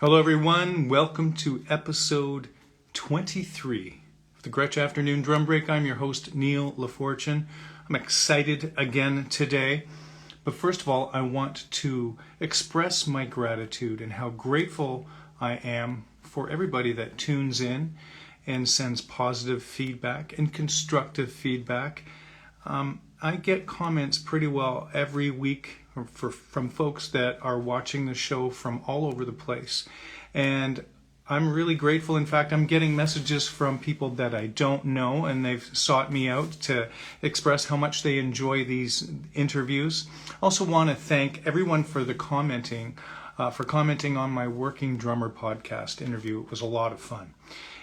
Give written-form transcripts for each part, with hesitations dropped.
Hello, everyone. Welcome to episode 23 of the Gretsch Afternoon Drum Break. I'm your host, Neil LaFortune. I'm excited again today. But first of all, I want to express my gratitude and how grateful I am for everybody that tunes in and sends positive feedback and constructive feedback. I get comments pretty well every week from folks that are watching the show from all over the place. And I'm really grateful. In fact, I'm getting messages from people that I don't know, and they've sought me out to express how much they enjoy these interviews. I also want to thank everyone for commenting on my Working Drummer podcast interview. It was a lot of fun.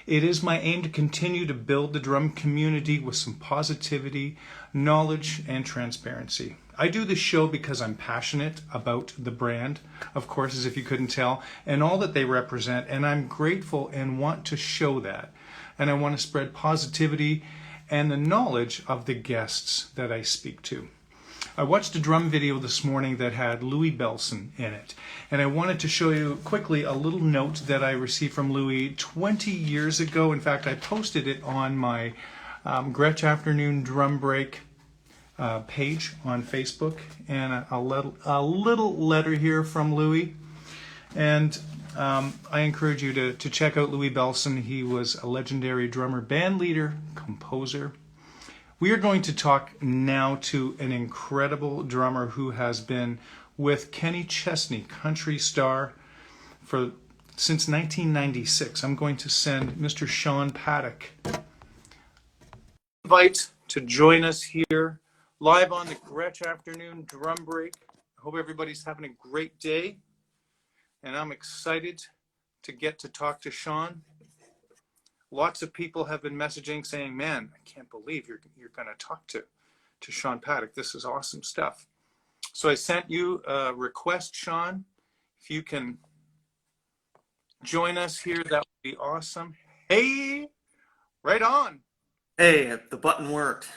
It is my aim to continue to build the drum community with some positivity, knowledge, and transparency. I do this show because I'm passionate about the brand, of course, as if you couldn't tell, and all that they represent, and I'm grateful and want to show that. And I want to spread positivity and the knowledge of the guests that I speak to. I watched a drum video this morning that had Louis Bellson in it, and I wanted to show you quickly a little note that I received from Louis 20 years ago. In fact, I posted it on my Gretsch Afternoon Drum Break page on Facebook, and a little letter here from Louis. And I encourage you to check out Louis Bellson. He was a legendary drummer, band leader, composer. We are going to talk now to an incredible drummer who has been with Kenny Chesney, country star, since 1996. I'm going to send Mr. Sean Paddock invite to join us here live on the Gretsch Afternoon Drum Break. I hope everybody's having a great day, and I'm excited to get to talk to Sean. Lots of people have been messaging saying, man, I can't believe you're going to talk to Sean Paddock. This is awesome stuff. So I sent you a request, Sean. If you can join us here, that would be awesome. Hey, right on. Hey, the button worked.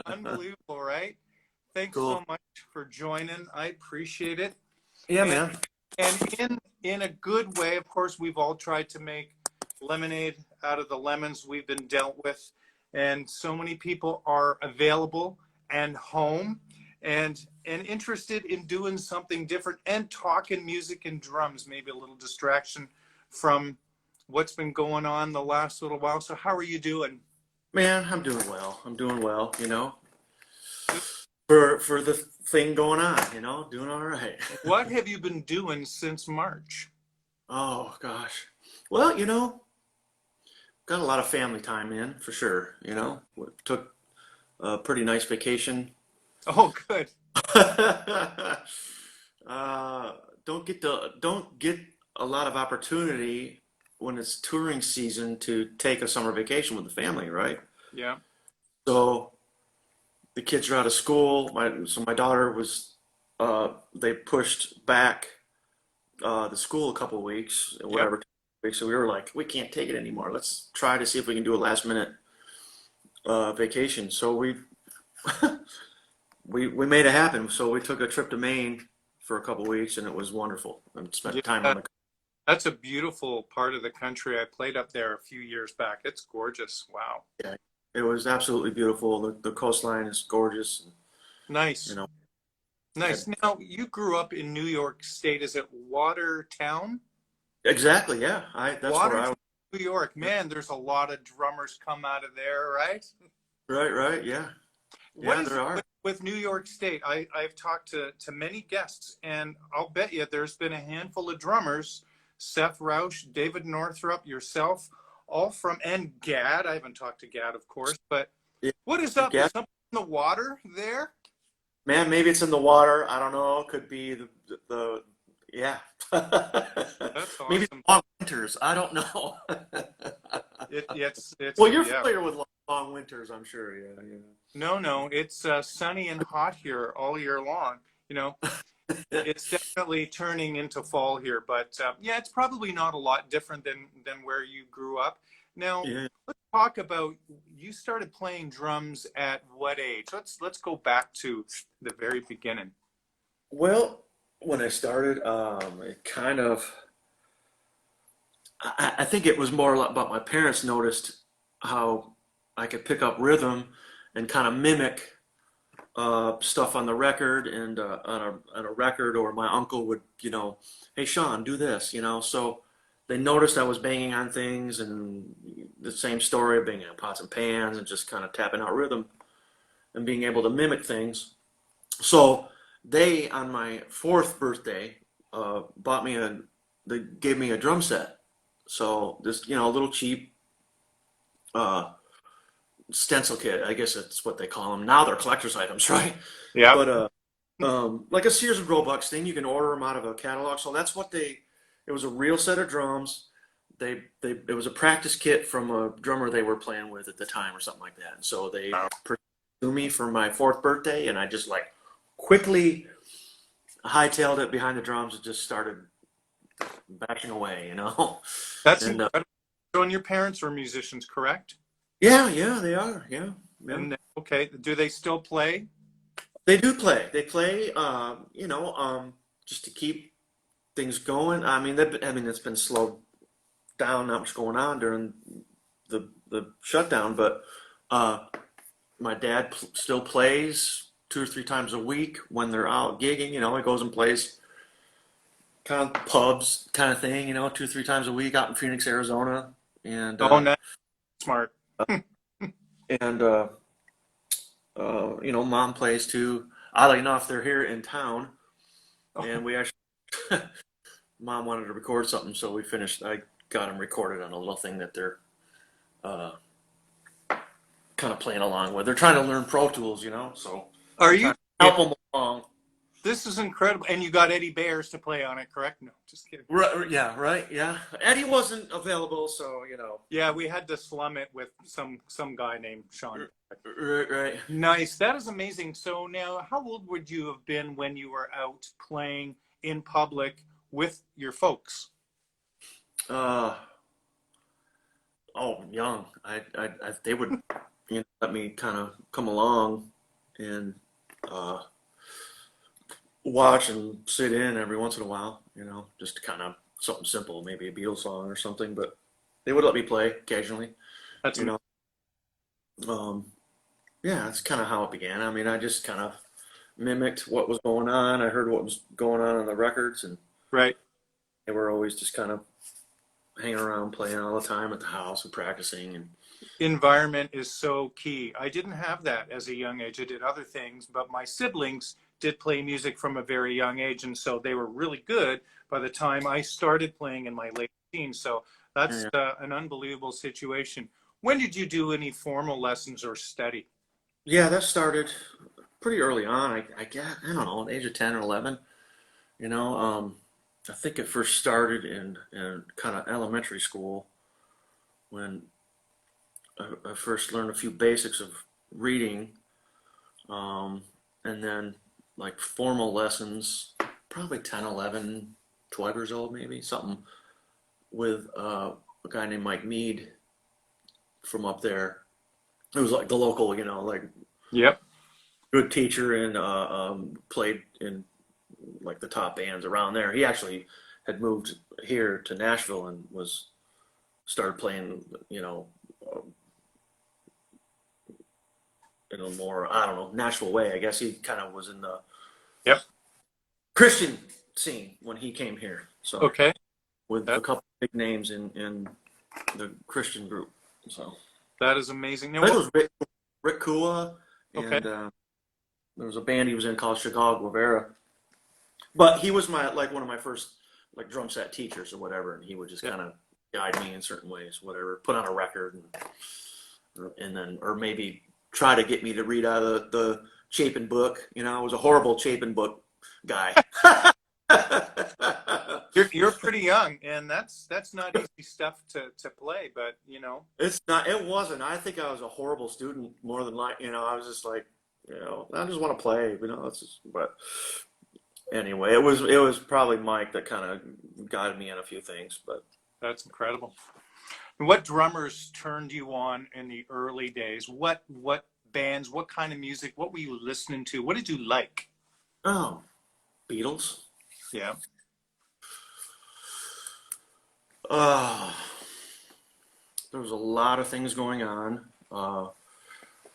Unbelievable, right? Thanks Cool. so much for joining. I appreciate it. Yeah, man. And in a good way, of course, we've all tried to make lemonade out of the lemons we've been dealt with, and so many people are available and home and interested in doing something different and talking music and drums, maybe a little distraction from what's been going on the last little while. So how are you doing? Man, I'm doing well, you know, for the thing going on, you know, doing all right. What have you been doing since March? Oh, gosh. Well, you know, got a lot of family time in, for sure, you know. Took a pretty nice vacation. Oh, good. Don't get a lot of opportunity when it's touring season to take a summer vacation with the family, right? Yeah. So the kids are out of school. My daughter was, they pushed back the school a couple of weeks, or whatever. Yep. So we were like, we can't take it anymore. Let's try to see if we can do a last minute vacation. So we made it happen. So we took a trip to Maine for a couple of weeks, and it was wonderful. And spent time on the. That's a beautiful part of the country. I played up there a few years back. It's gorgeous. Wow. Yeah, it was absolutely beautiful. The coastline is gorgeous. Nice. You know. Nice. Now, you grew up in New York State. Is it Watertown? Exactly. Yeah. That's where I was. New York. Man, there's a lot of drummers come out of there, right? Right. Yeah. What there are. With New York State, I've talked to many guests, and I'll bet you there's been a handful of drummers, Seth Rausch, David Northrup, yourself, all from, and Gad. I haven't talked to Gad, of course, but what is up? Is something in the water there? Man, maybe it's in the water. I don't know. Could be the yeah. That's awesome. Maybe long winters. I don't know. It's well, you're familiar with long winters, I'm sure. Yeah. No, it's sunny and hot here all year long. You know, it's definitely turning into fall here, but yeah, it's probably not a lot different than where you grew up. Now, let's talk about, you started playing drums at what age? Let's go back to the very beginning. Well, when I started, it kind of I think it was more about my parents noticed how I could pick up rhythm and kind of mimic stuff on the record and on a record, or my uncle would, hey Sean, do this, So they noticed I was banging on things, and the same story of banging on pots and pans and just kind of tapping out rhythm and being able to mimic things. So they, on my fourth birthday, bought me they gave me a drum set. So this, a little cheap uh, stencil kit, I guess that's what they call them. Now they're collector's items, right? Yeah. But like a Sears and Roebuck thing, you can order them out of a catalog. So that's what it was a real set of drums. It was a practice kit from a drummer they were playing with at the time or something like that. And so they Wow. pursued me for my fourth birthday, and I just like quickly hightailed it behind the drums and just started bashing away. That's And incredible. So, and your parents were musicians, correct? yeah, they are. Yeah, yeah. And okay, do they still play? They do play. They play, just to keep things going. It's been slowed down, not much going on during the shutdown, but my dad still plays 2 or 3 times a week when they're out gigging. He goes and plays kind of pubs kind of thing, 2 or 3 times a week out in Phoenix, Arizona, and Oh, nice. Smart. and mom plays too. Oddly enough, they're here in town, Oh, and we actually mom wanted to record something, so we finished. I got them recorded on a little thing that they're uh, kind of playing along with. They're trying to learn Pro Tools, so are I'm you? trying to help them along. This is incredible. And you got Eddie Bears to play on it, correct? No, just kidding. Right, yeah, right, yeah. Eddie wasn't available, so Yeah, we had to slum it with some guy named Sean. right, right. Nice. That is amazing. So now, how old would you have been when you were out playing in public with your folks? Uh, young. They would, let me kind of come along and uh, watch and sit in every once in a while, just kind of something simple, maybe a Beatles song or something, but they would let me play occasionally, That's you know. Um, yeah, that's kind of how it began. I just kind of mimicked what was going on. I heard what was going on the records, and right. they were always just kind of hanging around playing all the time at the house and practicing. And Environment is so key. I didn't have that as a young age. I did other things, but my siblings did play music from a very young age, and so they were really good by the time I started playing in my late teens. So that's yeah, an unbelievable situation. When did you do any formal lessons or study? yeah, that started pretty early on. I guess, I don't know, at the age of 10 or 11. You know, I think it first started in kind of elementary school when I first learned a few basics of reading, and then like formal lessons, probably 10, 11, 12 years old, maybe something with a guy named Mike Mead from up there. It was like the local, like Yep. good teacher, and played in like the top bands around there. He actually had moved here to Nashville and was started playing, in a more, I don't know, Nashville way. I guess he kind of was in the Yep. Christian scene when he came here. So Okay. with a That couple big names in the Christian group. So that is amazing. Now I think it what? was Rick Kua, Okay. and there was a band he was in called Chicago Guevara. But he was one of my first like drum set teachers or whatever, and he would just Yep. kind of guide me in certain ways, whatever, put on a record, and then or maybe try to get me to read out of the Chapin book. I was a horrible Chapin book guy. You're pretty young, and that's not easy stuff to play. But It's not. It wasn't. I think I was a horrible student more than I was just like, I just want to play. That's just. But anyway, it was probably Mike that kind of guided me in a few things. But that's incredible. What drummers turned you on in the early days? What bands? What kind of music? What were you listening to? What did you like? oh, Beatles. Yeah. Uh, there was a lot of things going on. I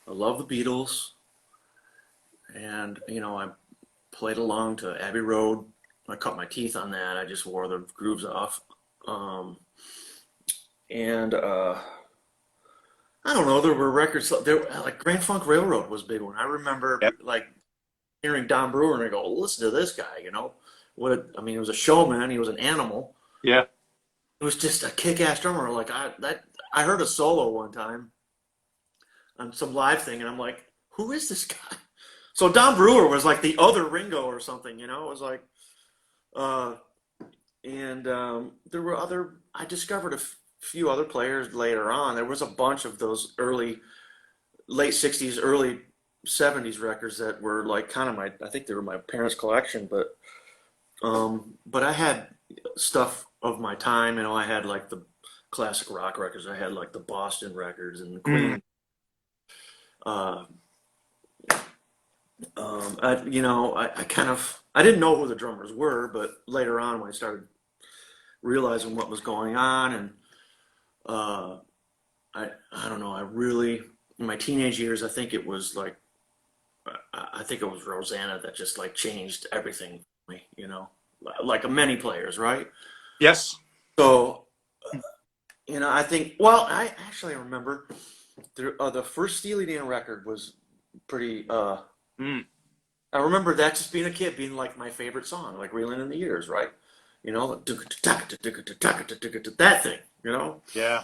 love the Beatles, and I played along to Abbey Road. I cut my teeth on that. I just wore the grooves off. Um, and I don't know. There were records there, like Grand Funk Railroad was a big one. I remember Yep. like hearing Don Brewer and I go, listen to this guy. I mean, he was a showman. He was an animal. Yeah. It was just a kick-ass drummer. I heard a solo one time on some live thing, and I'm like, who is this guy? So Don Brewer was like the other Ringo or something. It was like, uh, and there were other. I discovered few other players later on. There was a bunch of those late '60s, early '70s records that were like kind of I think they were my parents' collection, but I had stuff of my time. I had like the classic rock records. I had like the Boston records and the Mm. Queen. Uh, I didn't know who the drummers were, but later on when I started realizing what was going on, and uh, I don't know, I really in my teenage years, I think it was Rosanna that just like changed everything for me, like many players, right? Yes. So, I think, well, I actually remember the first Steely Dan record was pretty, Mm. I remember that just being a kid being like my favorite song, like Reeling in the Years, right? That thing, Yeah.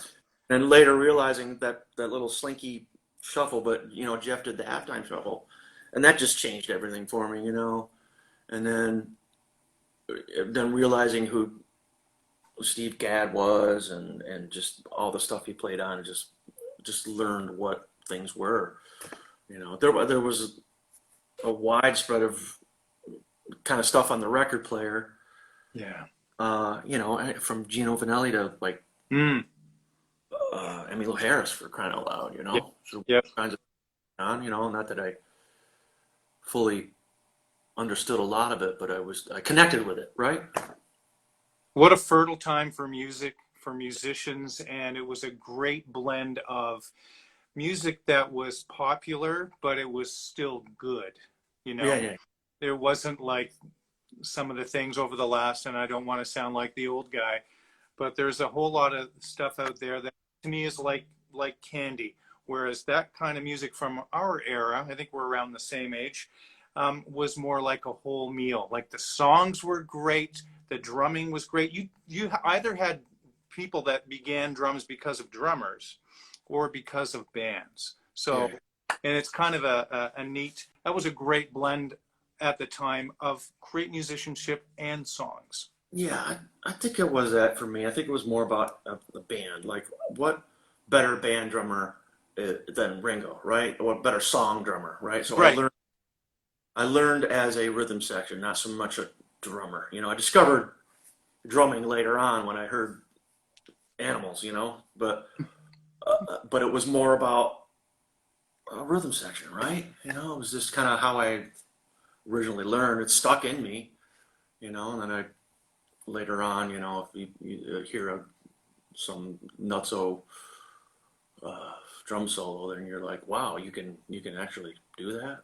and later realizing that little slinky shuffle, but Jeff did the halftime shuffle, and that just changed everything for me. And then realizing who Steve Gadd was, and just all the stuff he played on, and just learned what things were. There was a widespread of kind of stuff on the record player. Yeah. From Gino Vanelli to like Mm. Emmylou Harris, for crying out loud. Yep. So Yep. kinds of on. Not that I fully understood a lot of it, but I connected with it, right? What a fertile time for music, for musicians, and it was a great blend of music that was popular, but it was still good. You Yeah, know, yeah, there wasn't like some of the things over the last, and I don't want to sound like the old guy, but there's a whole lot of stuff out there that to me is like candy. Whereas that kind of music from our era, I think we're around the same age, was more like a whole meal. Like the songs were great, the drumming was great. You either had people that began drums because of drummers, or because of bands. So, yeah. and it's kind of a neat. That was a great blend at the time of great musicianship and songs. Yeah, I think it was that for me. I think it was more about the band. Like, what better band drummer than Ringo, right? Or better song drummer, right? So Right. I learned as a rhythm section, not so much a drummer. I discovered drumming later on when I heard Animals, but it was more about a rhythm section, right? It was just kind of how I originally learned. It stuck in me, and then I later on, if you hear some nutso drum solo, then you're like, wow, you can actually do that.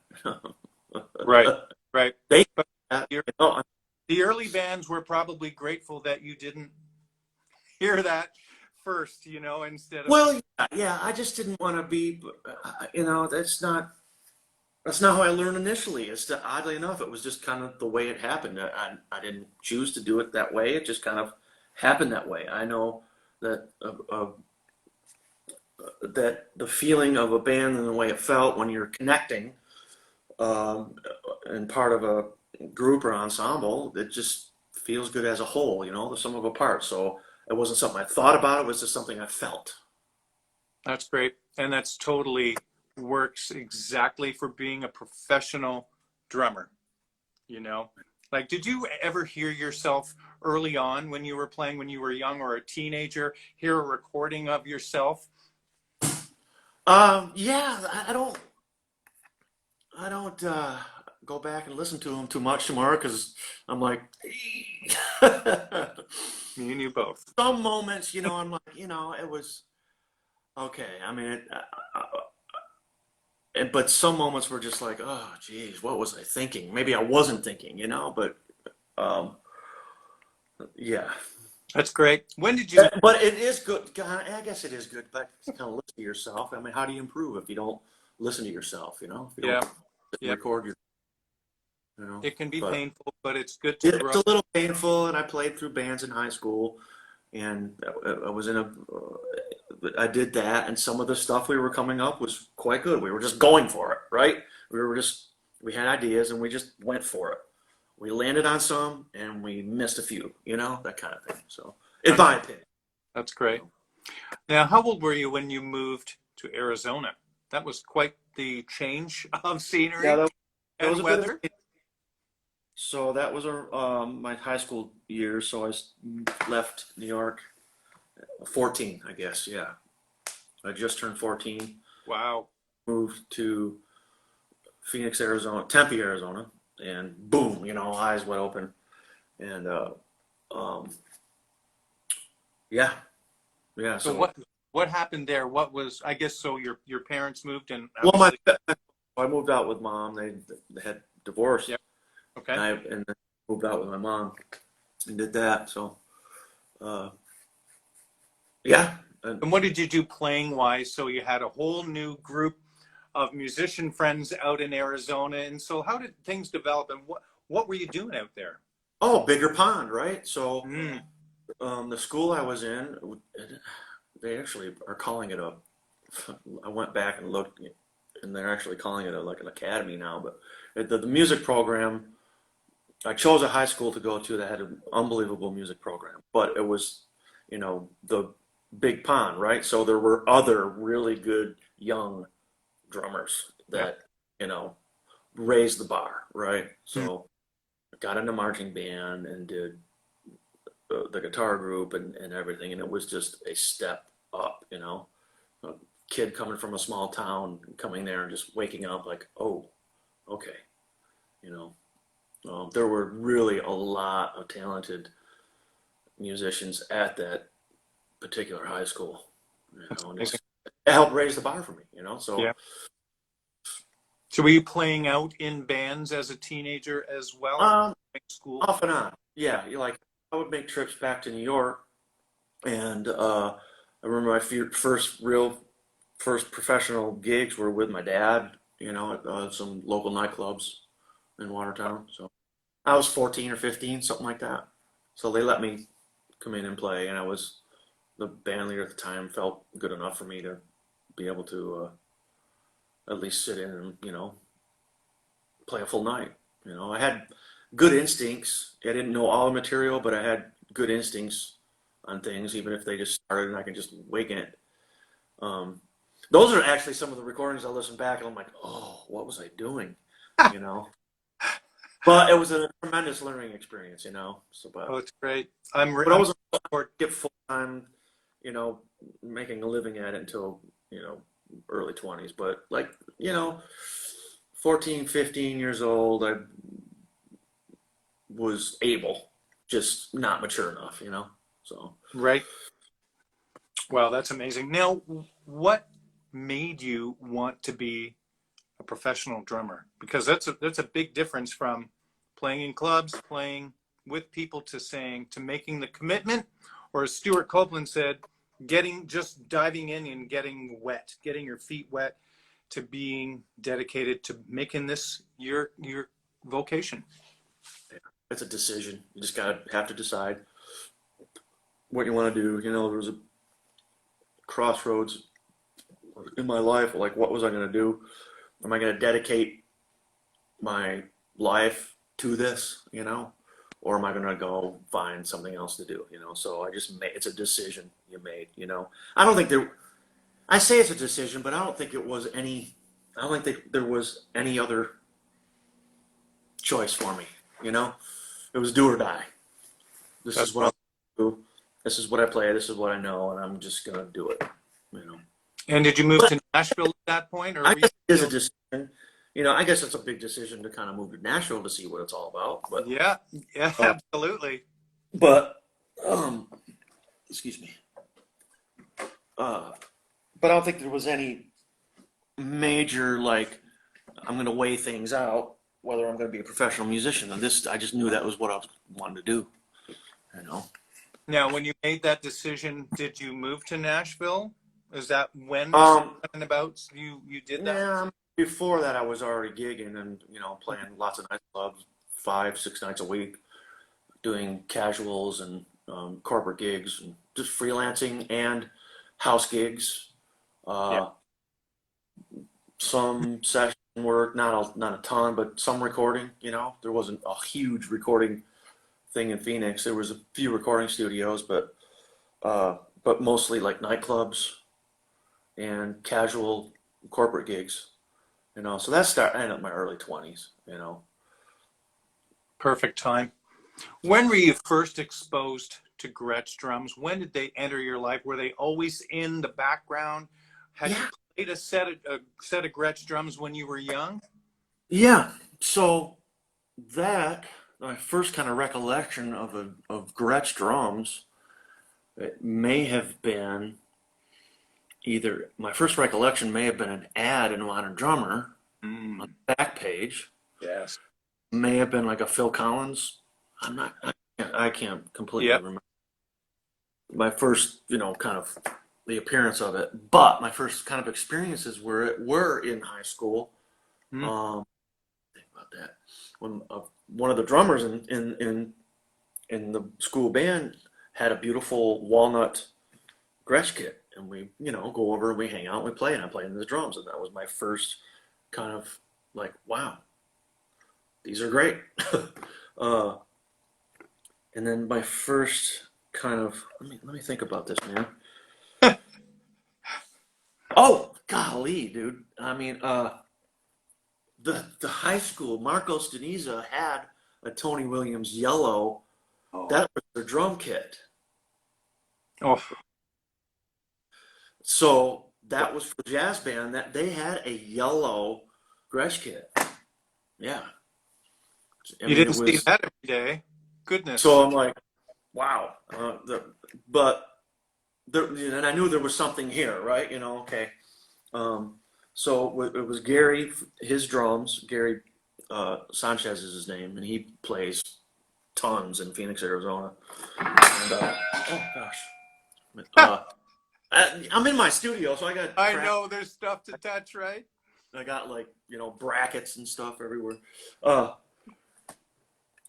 Right. Right. They, But uh, the, you know, the early bands were probably grateful that you didn't hear that first, instead of. well, yeah, I just didn't want to be, that's not how I learned initially. Oddly enough, it was just kind of the way it happened. I didn't choose to do it that way. It just kind of happened that way. I know that that the feeling of a band and the way it felt when you're connecting, um, and part of a group or ensemble, it just feels good as a whole. The sum of a part. So it wasn't something I thought about. It was just something I felt. That's great. And that's totally works exactly for being a professional drummer, you know? Like, did you ever hear yourself early on when you were playing, when you were young or a teenager, hear a recording of yourself? Yeah, I don't go back and listen to them too much tomorrow because I'm like, Me and you both. Some moments, I'm like, it was okay. I mean, but some moments were just like, oh, geez, what was I thinking? Maybe I wasn't thinking, but um, yeah. That's great. When did you? But it is good. God, I guess it is good, but to kind of listen to yourself. I mean, how do you improve if you don't listen to yourself? If you Yeah, don't yeah. record It can be But painful, but it's good to grow. it's a little painful. And I played through bands in high school, and I was in I did that, and some of the stuff we were coming up was quite good. We were just going for it, right? We had ideas and we just went for it. We landed on some and we missed a few, that kind of thing. So, in my opinion. That's great. Now, how old were you when you moved to Arizona? That was quite the change of scenery Yeah, that and was a bit weather. so that was my high school years. So I left New York 14, I guess. Yeah. I just turned 14, Wow. moved to Phoenix, Arizona, Tempe, Arizona, and boom, eyes wide open. And um, yeah, yeah. So So, what happened there? What was, I guess, so your parents moved and well, obviously. I moved out with mom. They had divorced, Yeah. Okay. and then moved out with my mom and did that. So, uh, yeah. And, And what did you do playing wise? So you had a whole new group of musician friends out in Arizona. And so how did things develop and what were you doing out there? oh, bigger pond, right? So, Mm, the school I was in, they actually are calling it I went back and looked, and they're actually calling it like an academy now. But the music program, I chose a high school to go to that had an unbelievable music program. But it was, the big pond, right? So there were other really good young drummers yeah. that, raised the bar, right? Mm. So I got into marching band and did the guitar group and everything, and it was just a step up, a kid coming from a small town, coming there and just waking up like, oh, okay, you know. There were really a lot of talented musicians at that particular high school, and Amazing. it helped raise the bar for me, So Yeah. So were you playing out in bands as a teenager as well? um, School? off and on, yeah. I would make trips back to New York, and I remember my first professional gigs were with my dad, at some local nightclubs in Watertown. So I was 14 or 15, something like that. So they let me come in and play, and the band leader at the time felt good enough for me to be able to at least sit in and, play a full night. I had good instincts. I didn't know all the material, but I had good instincts on things, even if they just started and I could just wing it. Um, those are actually some of the recordings I listen back and I'm like, oh, what was I doing? You know. But it was a tremendous learning experience, So, Oh, it's great. but I I'm wasn't get full time, making a living at it until early 20s. But 14, 15 years old, I was able, just not mature enough, So right. Wow, that's amazing. Now, what made you want to be a professional drummer? Because that's a big difference from playing in clubs, playing with people to making the commitment, or as Stuart Copeland said, just diving in and getting wet, getting your feet wet, to being dedicated to making this your vocation. it's a decision. You just gotta have to decide what you want to do. There was a crossroads in my life. Like, what was I going to do? Am I going to dedicate my life to this, or am I going to go find something else to do, So I just made, it's a decision you made, I don't think I say it's a decision, but I don't think I don't think there was any other choice for me, It was do or die. This That's is what I do. This is what I play. This is what I know, and I'm just gonna do it. And did you move But to Nashville at that point, or I were you guess it is a still? decision. I guess it's a big decision to kind of move to Nashville to see what it's all about. But Yeah, yeah, uh, absolutely. but excuse me. But I don't think there was any major, like, I'm going to weigh things out whether I'm going to be a professional musician. And this, I just knew that was what I was wanting to do, you know. Now, when you made that decision, did you move to Nashville? Is that when Um, and about you did that? yeah, before that I was already gigging and, you know, playing lots of nightclubs, 5, 6 nights a week, doing casuals and corporate gigs and just freelancing and house gigs. Yeah. Uh, some session work, not a ton, but some recording. You know, there wasn't a huge recording thing in Phoenix. There was a few recording studios, but mostly like nightclubs and casual corporate gigs. You know, so I ended up in my early 20s. You know, Perfect time. When were you first exposed to Gretsch drums? When did they enter your life? Were they always in the background? Had you yeah, played a set of Gretsch drums when you were young? yeah. So that my first kind of recollection of Gretsch drums, it may have been either my first recollection may have been an ad in Modern Drummer on Mm, the back page, yes. may have been like a Phil Collins. I can't completely Yep. remember my first, you know, kind of the appearance of it. But my first kind of experiences were in high school. Mm, Um, think about that when one of the drummers in the school band had a beautiful walnut Gretsch kit, and we, you know, go over and we hang out and we play, and I'm playing the drums, and that was my first kind of like, wow, these are great. uh, and then my first kind of let me think about this, man. Oh, golly, dude. I mean, the high school Marcos Deniza had a Tony Williams yellow. oh. That was their drum kit. Oh. So that was for jazz band that they had a yellow Gretsch kit. Yeah. I You mean, it didn't see was, that every day. Goodness. so I'm like, wow. But there, and I knew there was something here, right? You know, okay. Um, so it was Gary, his drums. Gary Sanchez is his name, and he plays tons in Phoenix, Arizona. And oh gosh, uh, I'm in my studio, so I got I crap. know there's stuff to touch, right? I got, like, you know, brackets and stuff everywhere. Uh,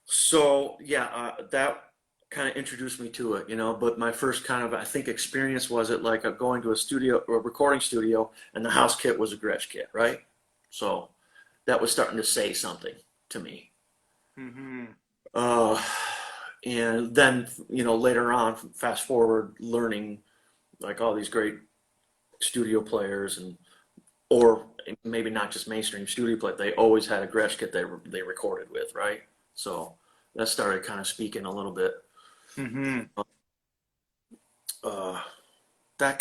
so yeah, that kind of introduced me to it, you know. But my first kind of, I think, experience was it like going to a studio or a recording studio, and the house kit was a Gretsch kit, right? So that was starting to say something to me. Mm-hmm. Uh, and then, you know, later on, fast forward, learning like all these great studio players, and or maybe not just mainstream studio play, they always had a Gretsch kit they recorded with, right? So that started kind of speaking a little bit. Mm-hmm. Uh, that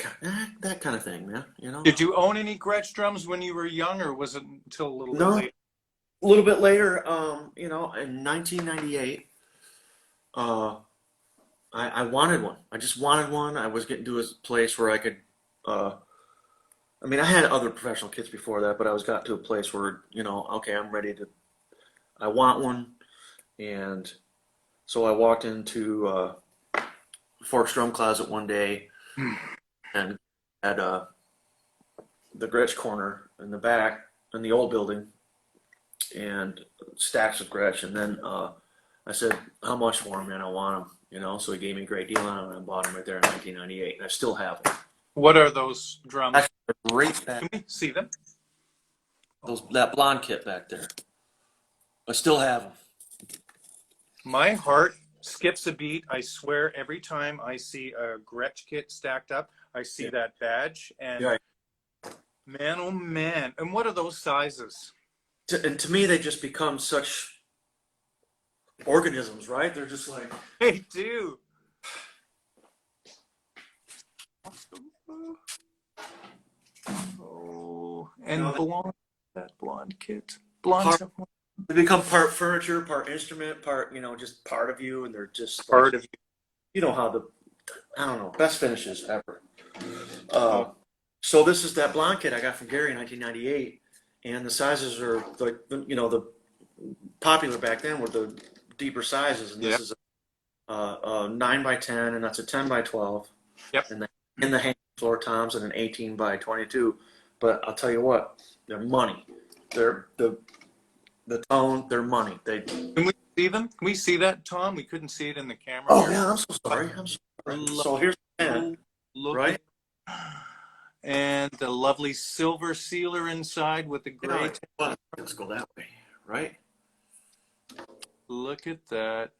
kind of thing, man. You know. Did you own any Gretsch drums when you were young, or was it until a little bit No, later? a little bit later. You know, in 1998, uh, I wanted one. I just wanted one. I was getting to a place where I could. Uh, I mean, I had other professional kits before that, but I was got to a place where, you know, okay, I'm ready to. I want one, and so I walked into Fork's drum closet one day and had the Gretsch corner in the back in the old building and stacks of Gretsch. And then I said, "How much for them, man? I want them." You know, so he gave me a great deal on them, and I bought them right there in 1998, and I still have them. What are those drums? Actually, they're right back. Can we see them? That blonde kit back there. I still have them. My heart skips a beat. I swear, every time I see a Gretsch kit stacked up, I see Yeah. that badge, and Yeah. man, oh man. And what are those sizes? And to me, they just become such organisms, right? They're just like, They do. Oh, you and know, blonde, that blonde kit. Blondes part, have one they become part furniture, part instrument, part, you know, just part of you, and they're just like, part of you. you know I don't know, best finishes ever. Uh, Oh, so this is that blonde kit I got from Gary in 1998, and the sizes are like, the popular back then were the deeper sizes, and yeah. this is a 9 by 10, and that's a 10 by 12, Yep. and in the hand floor toms and an 18 by 22. But I'll tell you what, they're money. They're the tone, they're money. They. Can we see them? Can we see that, Tom? We couldn't see it in the camera Oh here. yeah, I'm so But sorry. I'm so sorry. lo- So here's the 10, look right? at and the lovely silver sealer inside with the Yeah, gray. let's go that way, right? Look at that.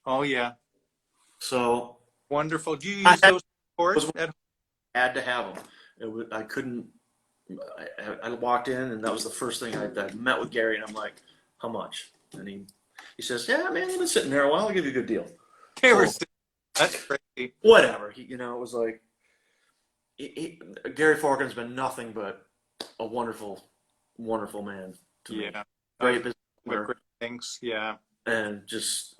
Oh yeah, So wonderful. Do you I use those board was at had to have them. I couldn't. I walked in, and that was the first thing I met with Gary, and I'm like, "How much?" And he says, "Yeah, man, you've been sitting there a while. I'll give you a good deal." So home? That's crazy. whatever. It was like Gary Forkin's been nothing but a wonderful, wonderful man to me. Yeah. Great business With owner, great things. Yeah. and just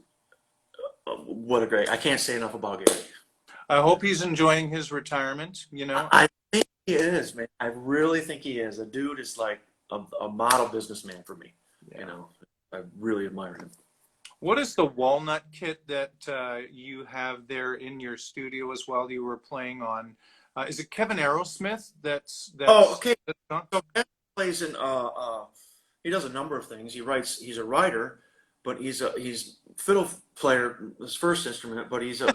what a great. I can't say enough about Gary. I hope he's enjoying his retirement. You know. I think he is, man. I really think he is. The dude is like a model businessman for me. Yeah. You know, I really admire him. What is the walnut kit that you have there in your studio as well? You were playing on. Is it Kevin Aerosmith? Oh, okay. That's on? So Ben plays in. He does a number of things. He writes. He's a writer, but he's fiddle player. His first instrument, but he's a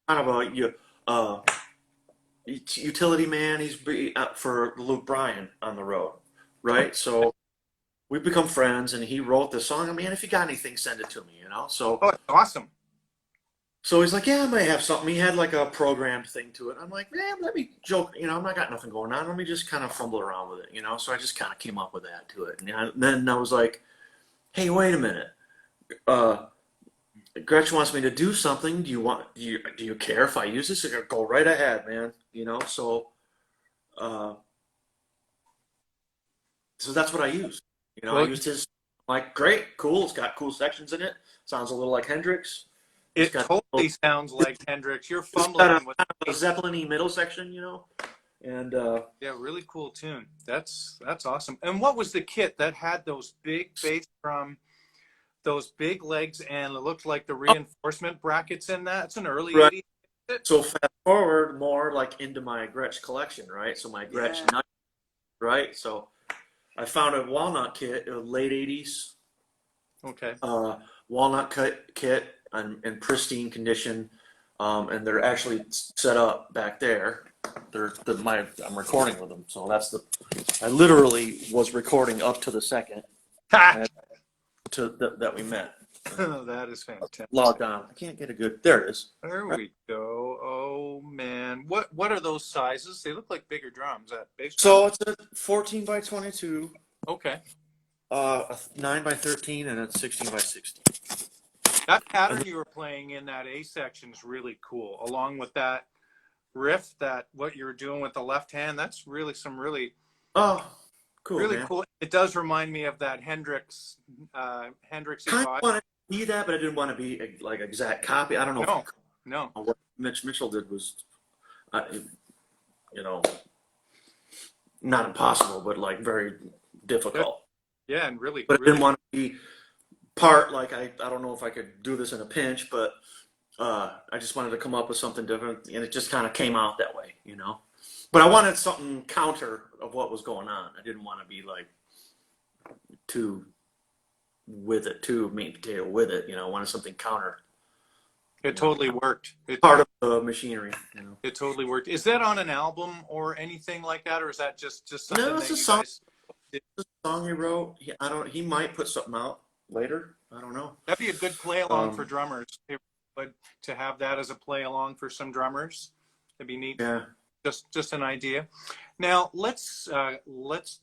kind of a utility man. He's for Luke Bryan on the road, right? So we've become friends, and he wrote this song. I mean, if you got anything, send it to me, you know. So Oh, it's awesome. so he's like, yeah, I might have something. He had like a programmed thing to it. I'm like, man, let me joke. You know, I'm not got nothing going on. Let me just kind of fumble around with it, you know. So I just kind of came up with that to it, and then I was like, hey, wait a minute. Gretsch wants me to do something. Do you care if I use this? I go, go right ahead, man. You know. Uh, so that's what I used. You know, I Well, used his. Like, great, cool. It's got cool sections in it. Sounds a little like Hendrix. It's it got totally sounds like Hendrix. You're it's got fumbling with a Zeppelin-y middle section, you know, and yeah, really cool tune. That's awesome. And what was the kit that had those big bass drum, those big legs, and it looked like the reinforcement brackets in that? It's an early right. 80s kit. So fast forward more like into my Gretsch collection, right? So my Gretsch Yeah. nut, right? So I found a walnut kit, late '80s, Okay. walnut kit in pristine condition, and they're actually set up back there. I'm recording with them, so I literally was recording up to the second Ha! and that we met. That is fantastic. Logged on. I can't get a good. There it is. There we go. Oh man, what are those sizes? They look like bigger drums. That bass drum. So it's a 14 by 22, Okay. a 9 by 13, and a 16 by 16. That pattern you were playing in that A section is really cool. Along with that riff, that what you were doing with the left hand, that's really some really Oh, cool, really man. cool. It does remind me of that Hendrix Hendrixy Kind of vibe. wanted to be that, but I didn't want to be like exact copy. I don't know No. what Mitch Mitchell did was, you know, not impossible, but like very difficult. Yeah, and really, But I really didn't want to be part like I don't know if I could do this in a pinch, but I just wanted to come up with something different, and it just kind of came out that way, you know. But I wanted something counter of what was going on. I didn't want to be like too meat and potato with it, you know. I wanted something counter. it totally worked. Part of the machinery, you know. It totally worked. Is that on an album or anything like that, or is that just something No, it's that a you song. guys? It's a song he wrote. He might put something out later. I don't know. That'd be a good play along for Um, drummers. But to have that as a play along for some drummers, it'd be neat. yeah. Just an idea. Now let's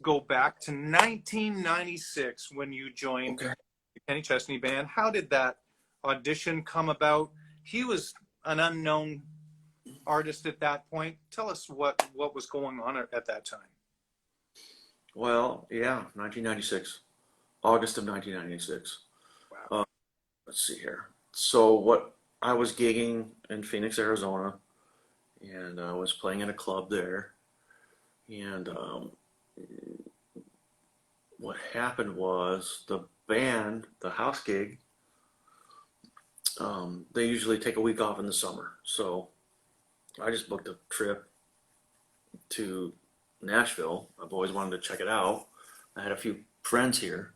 go back to 1996 when you joined Okay. the Kenny Chesney Band. How did that audition come about? He was an unknown artist at that point. Tell us what was going on at that time. Well, yeah, 1996, August of 1996. Wow. Let's see here. So what I was gigging in Phoenix, Arizona, and I was playing in a club there. And what happened was the band, the house gig, they usually take a week off in the summer. So I just booked a trip to Nashville. I've always wanted to check it out. I had a few friends here,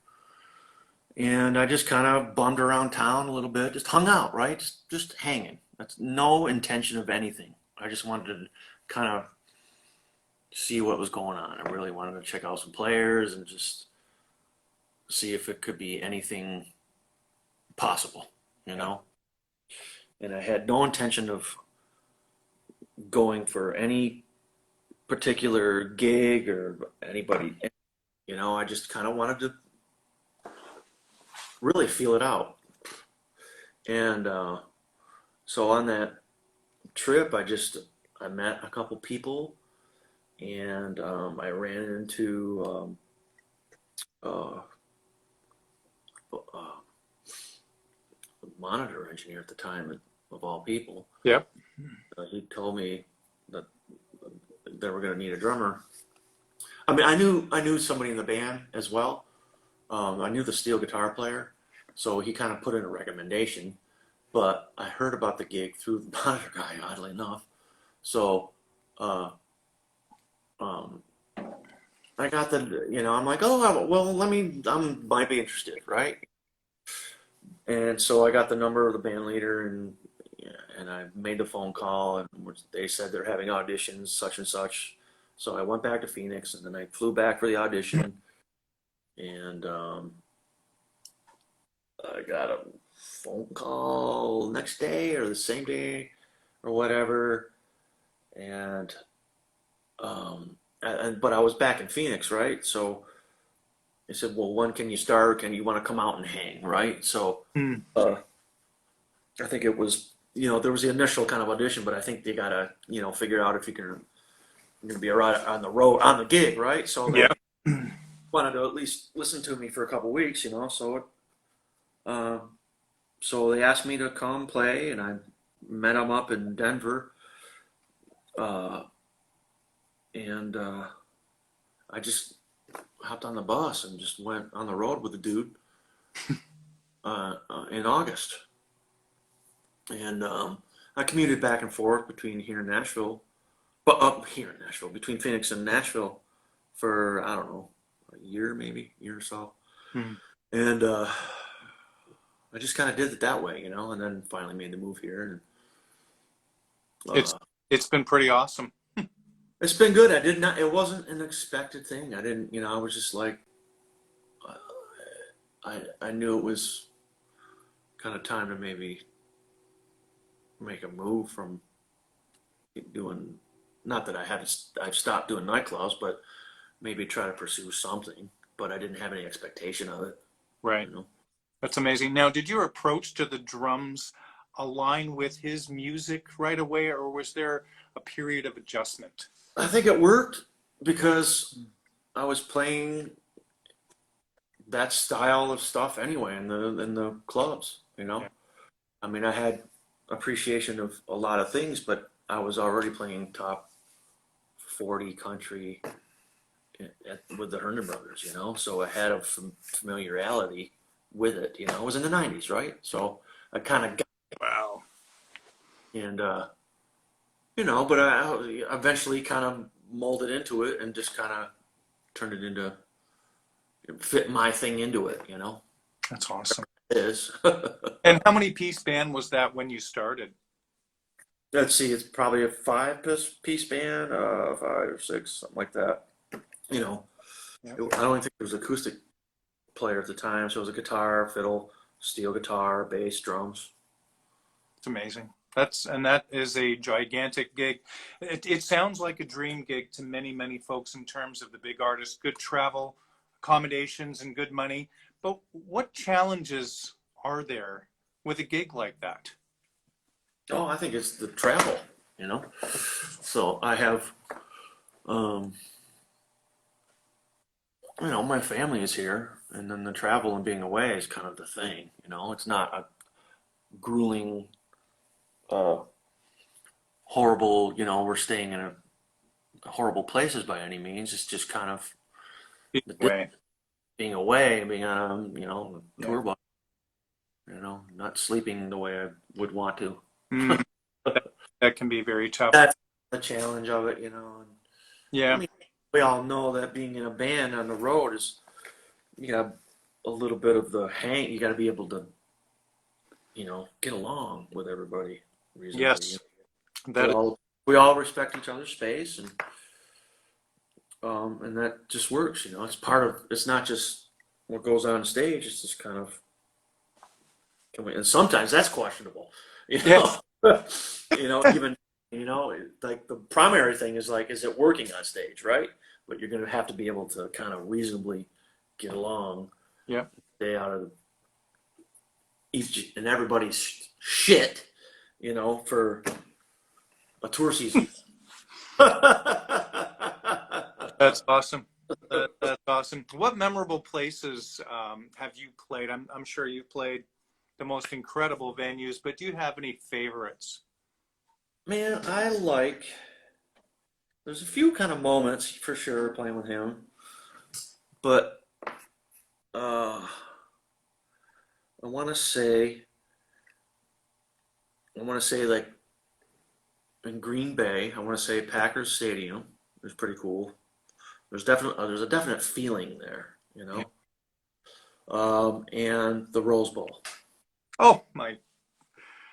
and I just kind of bummed around town a little bit, just hung out, right? Just hanging. That's no intention of anything. I just wanted to kind of see what was going on. I really wanted to check out some players and just see if it could be anything possible, you know? And I had no intention of going for any particular gig or anybody, you know, I just kind of wanted to really feel it out. And so on that trip, I met a couple people, and I ran into a monitor engineer at the time, of all people. Yep. He told me that they were going to need a drummer. I mean, I knew somebody in the band as well. I knew the steel guitar player, so he kind of put in a recommendation. But I heard about the gig through the monitor guy, oddly enough. So uh, um, I got I'm like, oh, well, I might be interested, right? And so I got the number of the band leader, and yeah, and I made the phone call, and they said they're having auditions, such and such. So I went back to Phoenix, and then I flew back for the audition, and I got a phone call next day or the same day or whatever, and but I was back in Phoenix, right? So they said, well, when can you start? Can you want to come out and hang, right? So Mm. uh, I think it was, there was the initial kind of audition, but I think they gotta, figure out if you're gonna be all right on the road, on the gig, right? So they Yeah. wanted to at least listen to me for a couple weeks, uh, so they asked me to come play, and I met them up in Denver, uh, and I just hopped on the bus and just went on the road with the dude in August, and I commuted back and forth between here and Nashville, but up here in Nashville, between Phoenix and Nashville, for I don't know, a year, maybe a year or so, Mm. and I just kind of did it that way, and then finally made the move here, and It's it's been pretty awesome. it's been good. I did not. It wasn't an expected thing. I didn't. I was just like, uh, I knew it was kind of time to maybe make a move from doing. Not that I've stopped doing nightclubs, but maybe try to pursue something. But I didn't have any expectation of it. Right. You know. That's amazing. Now, did your approach to the drums align with his music right away, or was there a period of adjustment? I think it worked because I was playing that style of stuff anyway in the clubs. Yeah. I mean, I had appreciation of a lot of things, but I was already playing top 40 country with the Herndon brothers, so I had a familiarity with it. It was in the 90s, right? So I kind of got, Wow. and but I eventually kind of molded into it and just kind of turned it into, fit my thing into it. That's awesome. It is. And how many piece band was that when you started? Let's see, it's probably a five-piece band, five or six, something like that. You know, Yeah. I don't think there was acoustic player at the time, so it was a guitar, fiddle, steel guitar, bass, drums. It's amazing. That is a gigantic gig. It sounds like a dream gig to many, many folks in terms of the big artists, good travel, accommodations, and good money. But what challenges are there with a gig like that? Oh, I think it's the travel, you know. So I have, um, my family is here, and then the travel and being away is kind of the thing. It's not a grueling uh, horrible, we're staying in horrible places by any means. It's just kind of the Way. being away, being on, a Yeah. tour bus, not sleeping the way I would want to. Mm, that, that can be very tough. That's the challenge of it, And I Yeah. mean, we all know that being in a band on the road is you got a little bit of the hang. You got to be able to, get along with everybody reasonably. Yes. We That is, all we all respect each other's space, and that just works. It's part of. It's not just what goes on stage. It's just kind of. And sometimes that's questionable. You yes. know, even like the primary thing is like, is it working on stage, right? But you're going to have to be able to kind of reasonably get along, Yeah. stay out of each and everybody's shit, for a tour season. That's awesome. That's awesome. What memorable places have you played? I'm sure you've played the most incredible venues, but do you have any favorites? Man, there's a few kind of moments for sure playing with him, but uh, I want to say, like in Green Bay, I want to say Packers Stadium is pretty cool. There's a definite feeling there, Yeah. and the Rose Bowl. Oh my!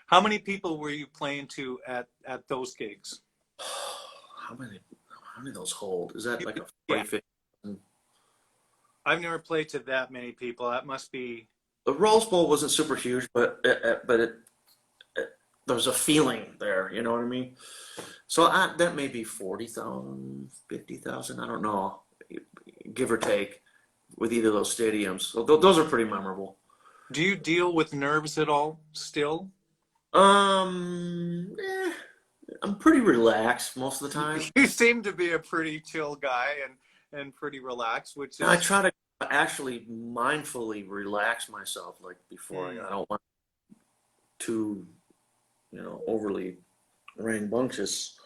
How many people were you playing to at those gigs? How many? How many of those hold? Is that like a Yeah, 40, 50? I've never played to that many people. That must be. The Rose Bowl wasn't super huge, but it there was a feeling there. You know what I mean? So that may be 40,000, 50,000. I don't know, give or take, with either of those stadiums. So those are pretty memorable. Do you deal with nerves at all still? Um, eh, I'm pretty relaxed most of the time. You seem to be a pretty chill guy and pretty relaxed, which I is. try to actually mindfully relax myself, like before Hmm. I don't want to, overly rambunctious.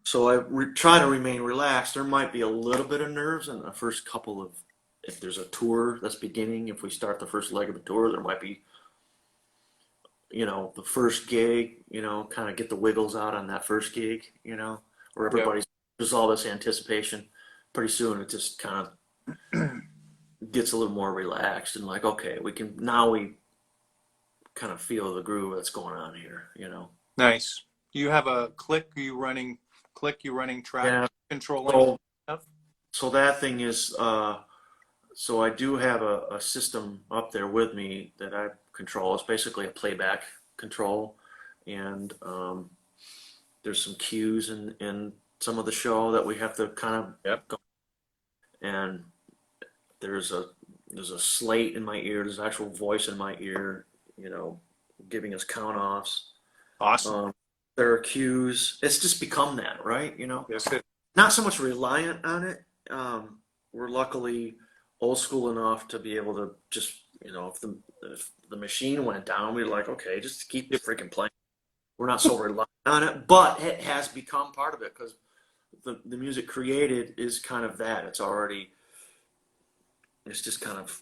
So try to remain relaxed. There might be a little bit of nerves in the first couple of, if there's a tour that's beginning, if we start the first leg of the tour, there might be, the first gig, kind of get the wiggles out on that first gig, where Yeah. there's all this anticipation. Pretty soon it just kind of gets a little more relaxed and like, okay, we kind of feel the groove that's going on here. Nice. You have a click, you running track Yeah. controlling So, stuff? so that thing is, so I do have a system up there with me that I control. It's basically a playback control, and there's some cues in some of the show that we have to kind of Yep. go. And there's a slate in my ear. There's an actual voice in my ear, giving us count offs. Awesome. Um, there are cues. It's just become that, right? Yes, it. Not so much reliant on it. We're luckily old school enough to be able to just, if the machine went down, we're like, okay, just keep Yep. freaking playing. We're not so reliant on it, but it has become part of it because the music created is kind of that. It's just kind of,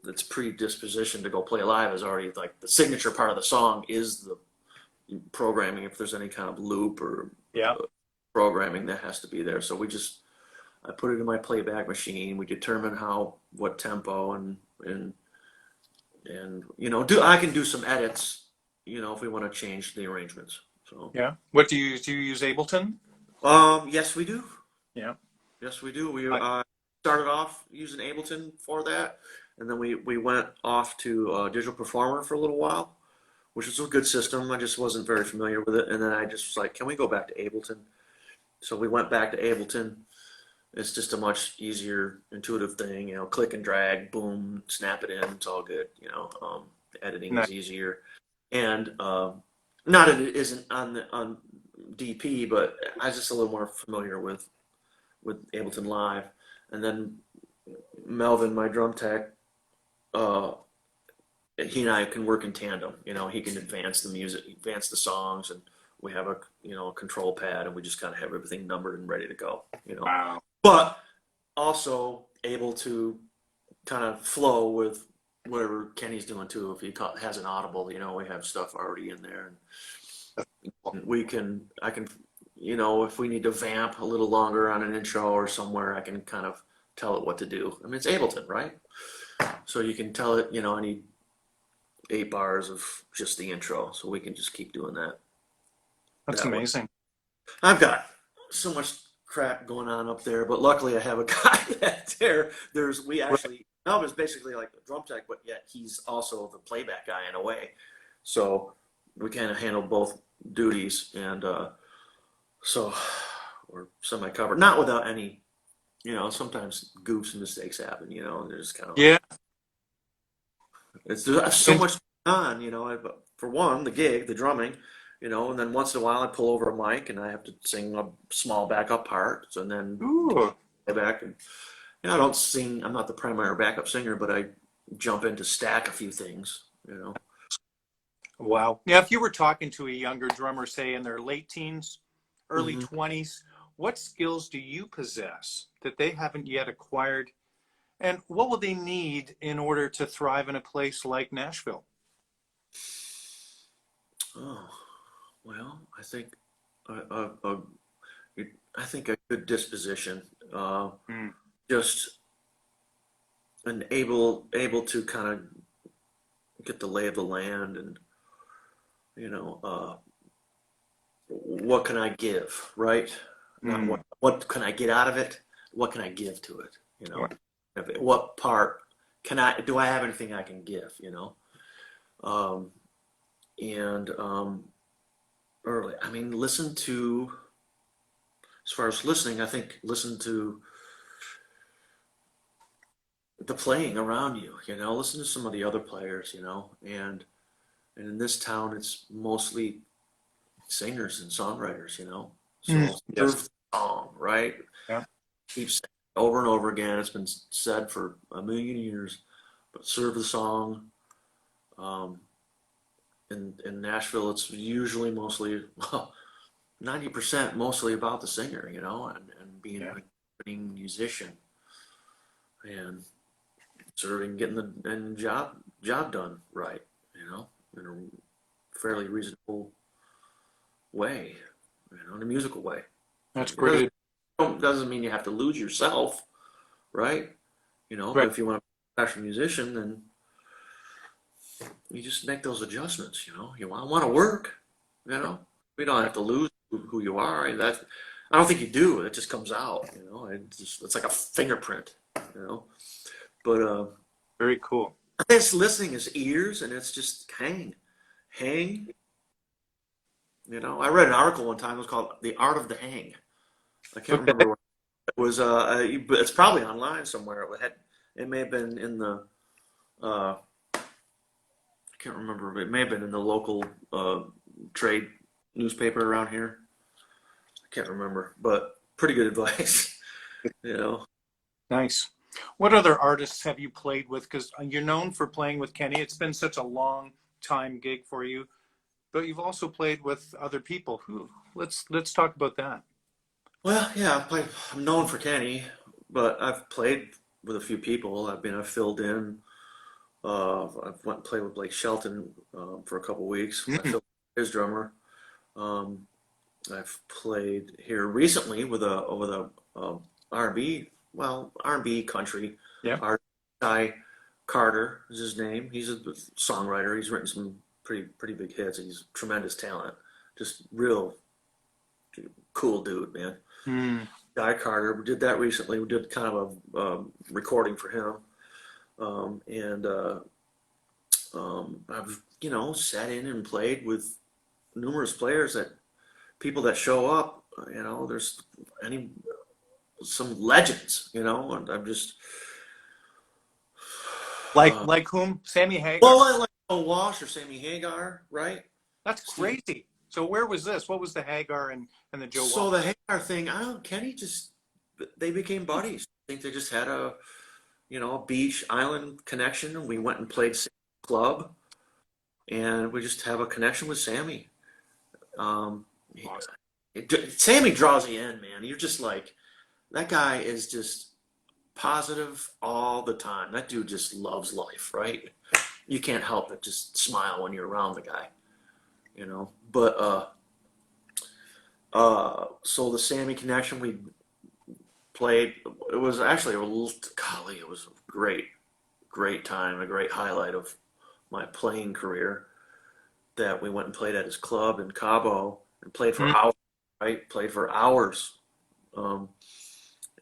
its predisposition to go play live is already like the signature part of the song is the programming. If there's any kind of loop or Yeah. programming that has to be there. So I put it in my playback machine. We determine what tempo and I can do some edits, if we want to change the arrangements. So, Yeah. What do you use? Do you use Ableton? yes, we do. Yeah. Yes, we do. We I, started off using Ableton for that, and then we went off to Digital Performer for a little while, which is a good system. I just wasn't very familiar with it, and then I just was like, can we go back to Ableton? So we went back to Ableton. It's just a much easier, intuitive thing. Click and drag, boom, snap it in. It's all good. Editing nice. is easier, and not that it isn't on DP, but I was just a little more familiar with Ableton Live. And then Melvin, my drum tech, uh, he and I can work in tandem. He can advance the music, advance the songs, and we have a control pad, and we just kind of have everything numbered and ready to go. Wow. But also able to kind of flow with whatever Kenny's doing too. If he has an audible, we have stuff already in there, and I can, if we need to vamp a little longer on an intro or somewhere, I can kind of tell it what to do. I mean, it's Ableton, right? So you can tell it, I need 8 bars of just the intro, so we can just keep doing that. That's amazing. I've got so much crap going on up there, but luckily I have a guy we actually, Melvin's basically like the drum tech, but yet he's also the playback guy in a way. So we kind of handle both duties, and so we're semi-covered. Not without any, sometimes goofs and mistakes happen, and there's kind of Yeah. there's so much on, for one, the gig, the drumming, and then once in a while I pull over a mic and I have to sing a small backup part, and then Ooh. back, and I don't sing. I'm not the primary backup singer, but I jump in to stack a few things. Wow. Now, if you were talking to a younger drummer, say in their late teens, early Mm-hmm. 20s, what skills do you possess that they haven't yet acquired? And what will they need in order to thrive in a place like Nashville? Oh, well, I think I think a good disposition, Mm. just and able to kind of get the lay of the land, and what can I give, right? Not Mm. what can I get out of it? What can I give to it? Right. What part do I have anything I can give? Um, and early. I mean, listen to, as far as listening, I think listen to the playing around you, listen to some of the other players, and in this town, it's mostly singers and songwriters, Mm. so Yes. serve the song, right? Yeah. Keep saying it over and over again. It's been said for a million years, but serve the song. Um, in Nashville, it's usually mostly, well, 90% mostly about the singer, and being Yeah. an accompanying musician and serving, getting the job done right, in a fairly reasonable way, in a musical way. That's It great. doesn't mean you have to lose yourself, right? But Right. if you want to be a professional musician, then you just make those adjustments, You want to work, We don't have to lose who you are. I don't think you do. It just comes out, It's like a fingerprint, But Very cool. it's listening is ears, and it's just hang. I read an article one time. It was called "The Art of the Hang." I can't Okay. remember what it was. But it's probably online somewhere. It may have been in the. I can't remember. It may have been in the local trade newspaper around here. I can't remember, but pretty good advice. Nice. What other artists have you played with? Because you're known for playing with Kenny. It's been such a long time gig for you, but you've also played with other people. Who? Let's talk about that. Well, yeah, I'm known for Kenny, but I've played with a few people. I've filled in. I've went and played with Blake Shelton for a couple weeks. I Mm. filled in his drummer. Um, I've played here recently with a R&B, well, R&B country Yeah. artist. Guy Carter is his name. He's a songwriter. He's written some pretty big hits. He's tremendous talent. Just real cool dude, man. Mm. Guy Carter. We did that recently. We did kind of a recording for him, and I've sat in and played with numerous players, that people that show up. There's some legends. And I'm just Like whom? Sammy Hagar. well, like Joe Walsh or Sammy Hagar, right? That's crazy. So where was this? What was the Hagar and the Joe So Walsh? the Hagar thing, Kenny they became buddies. I think they just had a beach island connection, and we went and played club, and we just have a connection with Sammy. Um, Awesome. Sammy draws you in, man. You're just like, that guy is just positive all the time. That dude just loves life, right? You can't help but just smile when you're around the guy, you know. But so the Sammy connection, we played. It was actually a little, golly, it was a great time, a great highlight of my playing career. That we went and played at his club in Cabo and played for Mm. hours, right? Played for hours. Um,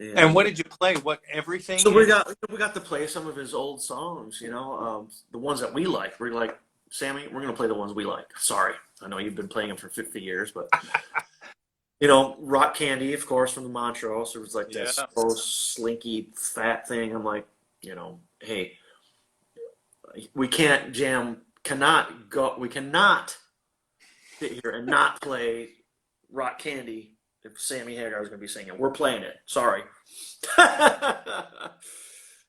And what and did you play? What, so everything? we got to play some of his old songs, the ones that we like. We're like, Sammy, we're gonna play the ones we like. Sorry, I know you've been playing them for 50 years, but Rock Candy, of course, from the Montrose. It was like that Yeah. slow, slinky, fat thing. I'm like, hey, we can't jam, cannot go, we cannot sit here and not play Rock Candy if Sammy Hagar is going to be singing. We're playing it. Sorry.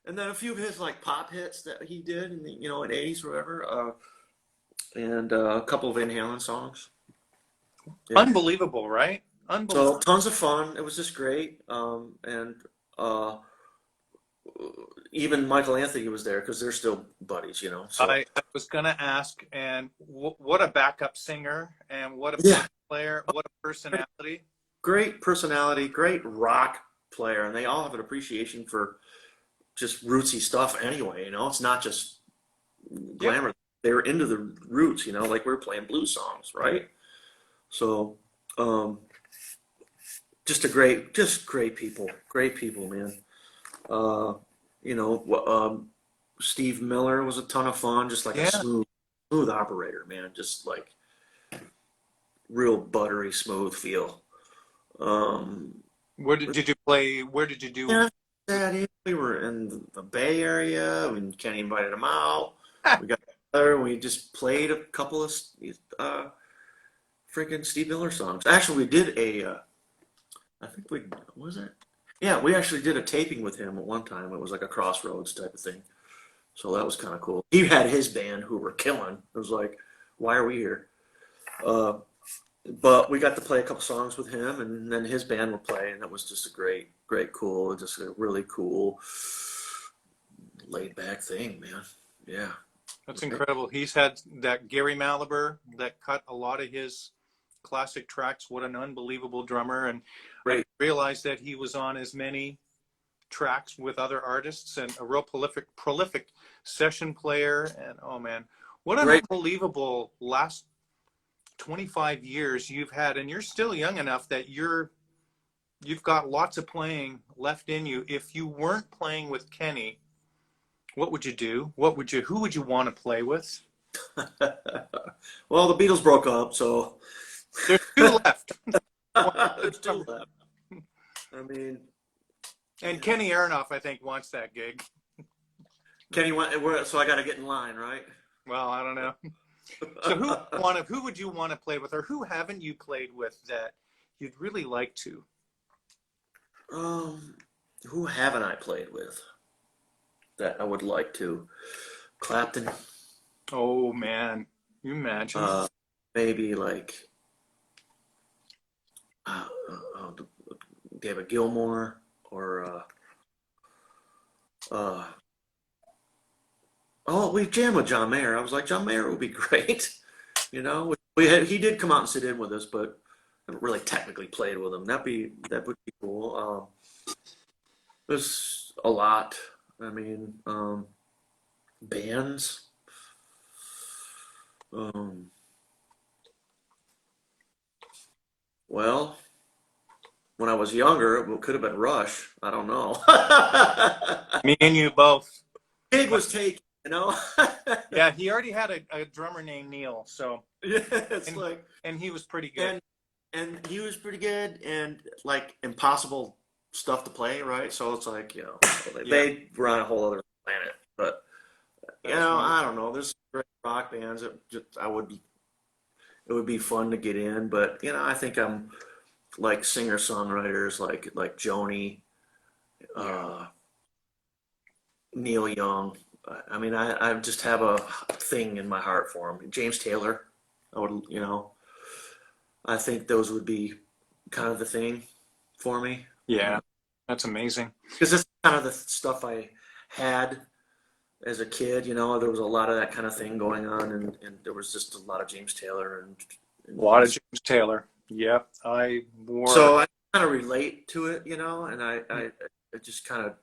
And then a few of his like pop hits that he did in the in '80s or whatever, and a couple of Van Halen songs. Yeah. Unbelievable, right? So Unbelievable. tons of fun. It was just great. And uh, even Michael Anthony was there because they're still buddies. So I was going to ask, and what a backup singer, and what a bass yeah, player, what a personality. great personality, great rock player, and they all have an appreciation for just rootsy stuff anyway. It's not just Yep. glamour. They're into the roots, like we're playing blues songs, right? So, just great people, man. Uh, Steve Miller was a ton of fun, just like a Yeah. smooth operator, man. Just like real buttery, smooth feel. Um, Did you play? Where did you do? yeah, we were in the Bay Area when Kenny invited him out. We got together and we just played a couple of uh, freaking Steve Miller songs. Actually, we did I think was it? Yeah, we actually did a taping with him at one time. It was like a Crossroads type of thing. So that was kind of cool. He had his band who were killing. It was like, why are we here? Uh, but we got to play a couple songs with him, and then his band would play, and it was just a great, cool, just a really cool, laid back thing, man. Yeah. That's incredible. He's had that Gary Malaber that cut a lot of his classic tracks. What an unbelievable drummer. And I didn't Great. realize that he was on as many tracks with other artists, and a real prolific session player. And oh man, what an Great. unbelievable last 25 years you've had. And you're still young enough that you've got lots of playing left in you. If you weren't playing with Kenny, what would you do? Who would you want to play with? Well, the Beatles broke up, so There's two left. there's two left. I mean, And Kenny Aronoff, I think, wants that gig. Kenny went, so I got to get in line, right? Well, I don't know. So who would you want to play with, or who haven't you played with that you'd really like to? Who haven't I played with that I would like to? Clapton, Oh man, you imagine? maybe like David Gilmour or we jammed with John Mayer. I was like, John Mayer would be great. He did come out and sit in with us, but I haven't really technically played with him. That would be cool. There's a lot. I mean, bands. Well, when I was younger, it could have been Rush. I don't know. Me and you both. Gig was taken. Yeah, he already had a drummer named Neil, so Yeah, it's and, like, and he was pretty good. and he was pretty good and like impossible stuff to play, right? So it's like, they were on a whole other planet. But I don't know. There's great rock bands that it would be fun to get in, but I think I'm like singer-songwriters like Joni, Yeah. Neil Young, I mean, I just have a thing in my heart for him. James Taylor, I would, I think those would be kind of the thing for me. Yeah, that's amazing. Because it's kind of the stuff I had as a kid, there was a lot of that kind of thing going on, and there was just a lot of James Taylor A lot of James Taylor. Yep, I wore. so I kind of relate to it, and I it just kind of,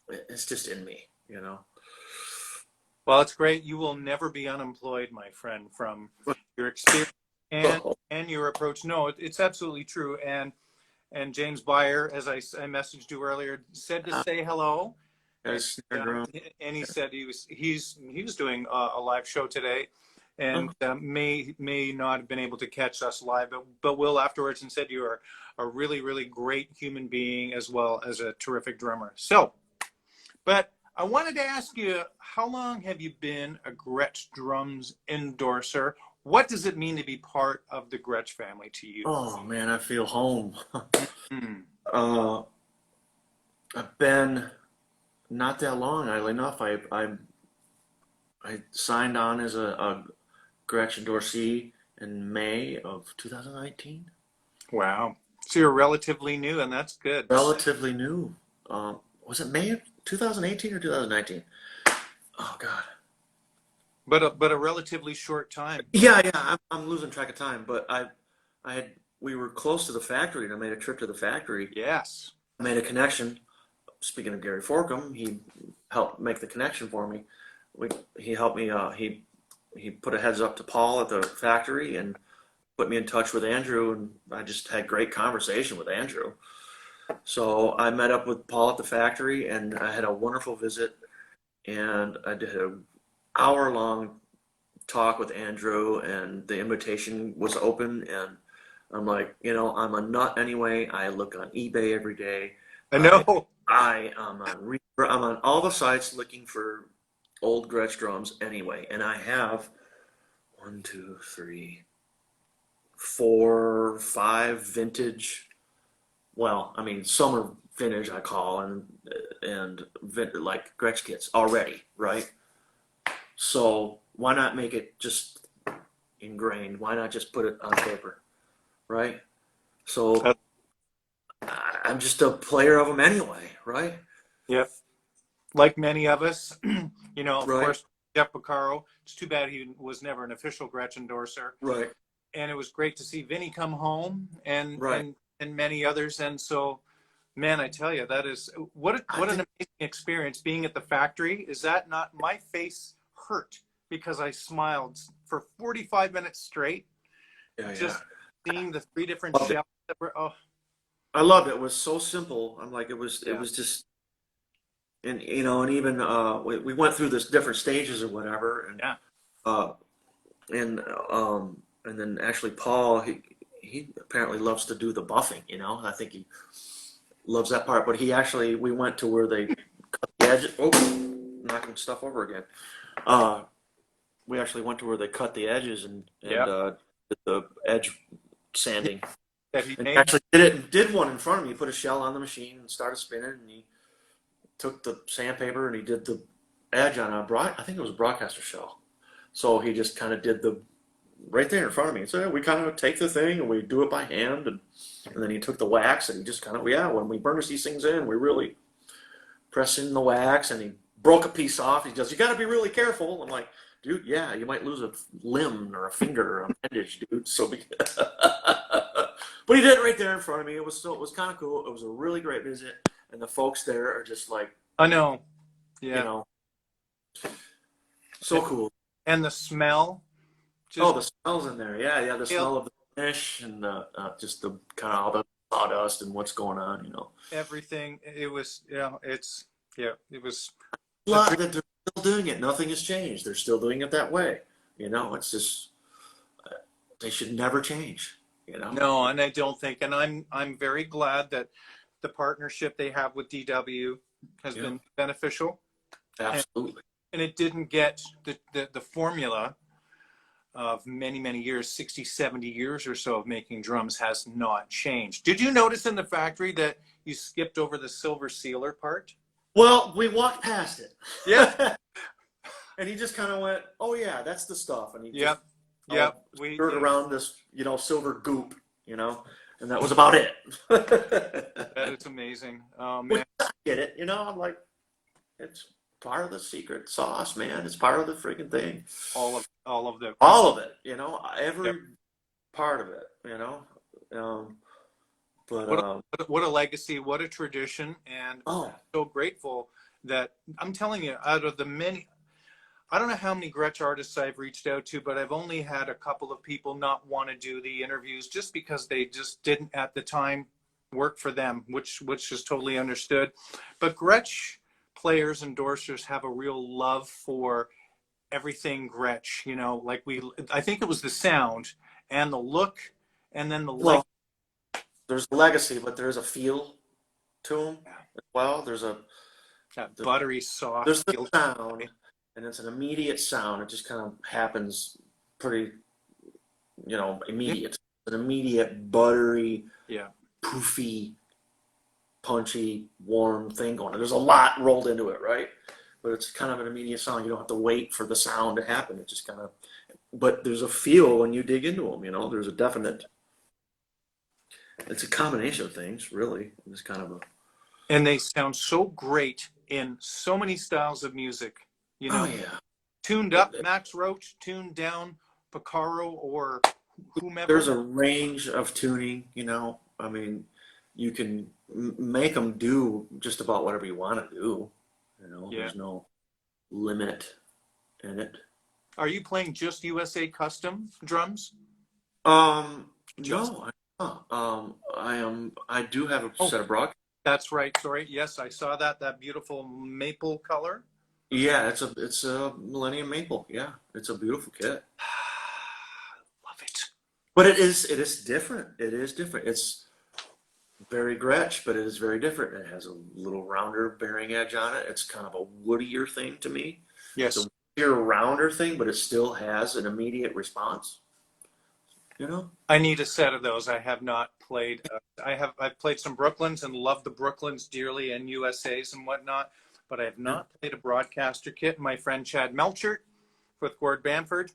it's just in me. Well, it's great. You will never be unemployed, my friend, from your experience and your approach. No, it's absolutely true. And James Byer, as I messaged you earlier, said to say hello. Yes, And he said he was doing a live show today, and may not have been able to catch us live, but will afterwards, and said you are a really, really great human being as well as a terrific drummer. So, but I wanted to ask you, how long have you been a Gretsch Drums endorser? What does it mean to be part of the Gretsch family to you? Oh man, I feel home. Mm. I've been not that long, oddly enough. I signed on as a Gretsch endorsee in May of 2019. Wow. So you're relatively new, and that's good. Relatively new. Was it May of 2018 or 2019? Oh God. But a relatively short time. Yeah. I'm losing track of time, but we were close to the factory, and I made a trip to the factory. Yes. I made a connection. Speaking of Gary Forkum, he helped make the connection for me. He helped me. He put a heads up to Paul at the factory and put me in touch with Andrew, and I just had great conversation with Andrew. So I met up with Paul at the factory, and I had a wonderful visit, and I did an hour-long talk with Andrew, and the invitation was open, and I'm like, I'm a nut anyway. I look on eBay every day. I know. I'm on all the sites looking for old Gretsch drums anyway, and I have 1, 2, 3, 4, 5 vintage. Well, I mean, some are vintage, I call, and like Gretsch kits already, right? So why not make it just ingrained? Why not just put it on paper, right? So I'm just a player of them anyway, right? Yep. Like many of us, of Right. course, Jeff Beccaro. It's too bad he was never an official Gretsch endorser. Right. And it was great to see Vinny come home and Right. and many others. And so, man, I tell you, that is what an amazing experience being at the factory. Is that not, my face hurt because I smiled for 45 minutes straight, just seeing the 3 different shells that were, I loved it. It was so simple. I'm like, it was just, and and even we went through this different stages or whatever, and uh, and and then actually Paul, he apparently loves to do the buffing. I think he loves that part. But we went to where they cut the edge. Oh, knocking stuff over again. We actually went to where they cut the edges and did the edge sanding. And he actually did one in front of me. He put a shell on the machine and started spinning, and he took the sandpaper and he did the edge on I think it was a broadcaster shell. So he just kind of did right there in front of me. So we kind of take the thing and we do it by hand, and then he took the wax and he just kind of, when we burnish these things in, we really press in the wax, and he broke a piece off. He goes, "You got to be really careful." I'm like, "Dude, yeah, you might lose a limb or a finger or a appendage, dude." So but he did it right there in front of me. It was kind of cool. It was a really great visit, and the folks there are just like, I know, yeah, so cool. And the smell. The smell's in there. Yeah, the smell of the finish and just the kind of all the sawdust and what's going on. Everything. It was, it was. A lot that they're still doing it. Nothing has changed. They're still doing it that way. It's just they should never change. No, and I don't think, and I'm very glad that the partnership they have with DW has been beneficial. Absolutely. And it didn't get the formula of many, many years, 60, 70 years or so of making drums has not changed. Did you notice in the factory that you skipped over the silver sealer part? Well, we walked past it. Yeah. And he just kind of went, "Oh yeah, that's the stuff," and he just Yep. Yep. stirred around this, silver goop, and that was about it. That is amazing. Oh Which man. I get it, I'm like, it's part of the secret sauce, man. It's part of the freaking thing. All of the All of it, Yep. every part of it. Um, but What a legacy, what a tradition, and oh, so grateful that I'm telling you, out of the many, I don't know how many Gretsch artists I've reached out to, but I've only had a couple of people not want to do the interviews just because they just didn't at the time work for them, which is totally understood. But Gretsch players, endorsers have a real love for everything Gretsch, like I think it was the sound and the look and then the well, there's a legacy, but there's a feel to them as well. that buttery soft There's the feel. sound, and it's an immediate sound. It just kind of happens pretty, immediate. An immediate, buttery, Yeah. poofy, punchy, warm thing going on. There's a lot rolled into it, right? But it's kind of an immediate sound. You don't have to wait for the sound to happen. It just kind of, but there's a feel when you dig into them, There's a definite, it's a combination of things, really. It's kind of a, And they sound so great in so many styles of music, oh yeah. tuned up Max Roach, tuned down Picaro or whomever. There's a range of tuning, I mean, you can make them do just about whatever you want to do. Yeah. There's no limit in it. Are you playing just USA custom drums? No, I'm not. I do have a set of broadcasts. That's right. Sorry. Yes, I saw that beautiful maple color. Yeah, it's a Millennium Maple. Yeah, it's a beautiful kit. Love it. But it is different. It is different. It's very Gretsch, but it is very different. It has a little rounder bearing edge on it. It's kind of a woodier thing to me. Yes. It's a woodier, rounder thing, but it still has an immediate response. I need a set of those. I have not played. I've played some Brooklyns and love the Brooklyns dearly and USAs and whatnot, but I have not played a broadcaster kit. My friend Chad Melchert with Gord Bamford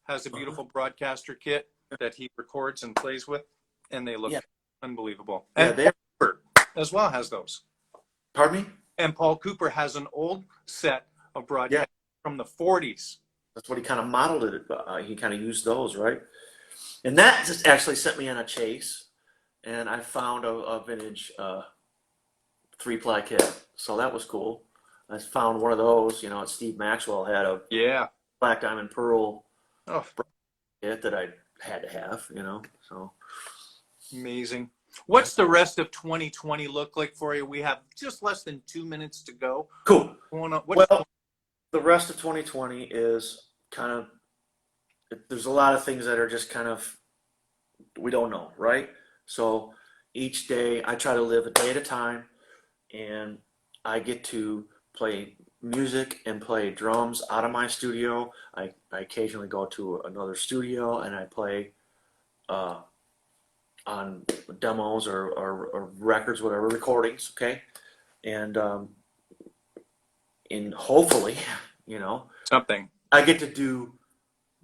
has a beautiful broadcaster kit that he records and plays with, and they look unbelievable. Yeah, And Paul Cooper as well has those. Pardon me? And Paul Cooper has an old set of broadcasters from the 40s. That's what he kind of modeled it. He kind of used those, right? And that just actually sent me on a chase, and I found a vintage 3-ply kit. So that was cool. I found one of those, Steve Maxwell had a black diamond pearl kit that I had to have, so. Amazing. What's the rest of 2020 look like for you? We have just less than 2 minutes to go. Cool. Well, the rest of 2020 is kind of, there's a lot of things that are just kind of, we don't know, right? So each day I try to live a day at a time, and I get to play music and play drums out of my studio. I occasionally go to another studio and I play on demos or records, whatever, recordings, okay? And hopefully, something. I get to do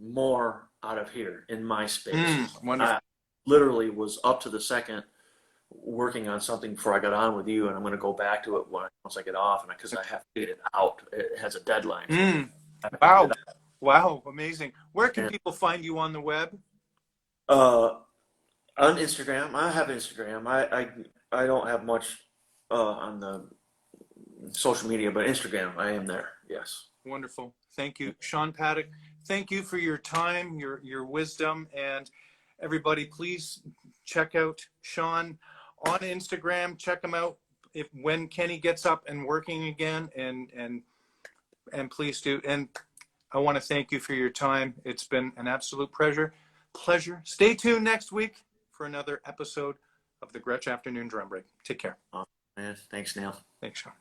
more out of here in my space. Wonderful. I literally was up to the second working on something before I got on with you, and I'm going to go back to it once I get off, and because I have to get it out. It has a deadline. Wow, amazing. Where can people find you on the web? On Instagram. I have Instagram. I don't have much on the social media, but Instagram, I am there. Yes. Wonderful. Thank you, Sean Paddock. Thank you for your time, your wisdom, and everybody, please check out Sean on Instagram. Check him out when Kenny gets up and working again, and please do. And I want to thank you for your time. It's been an absolute pleasure. Stay tuned next week for another episode of the Gretsch Afternoon Drum Break. Take care. Man, thanks, Neil. Thanks, Sean.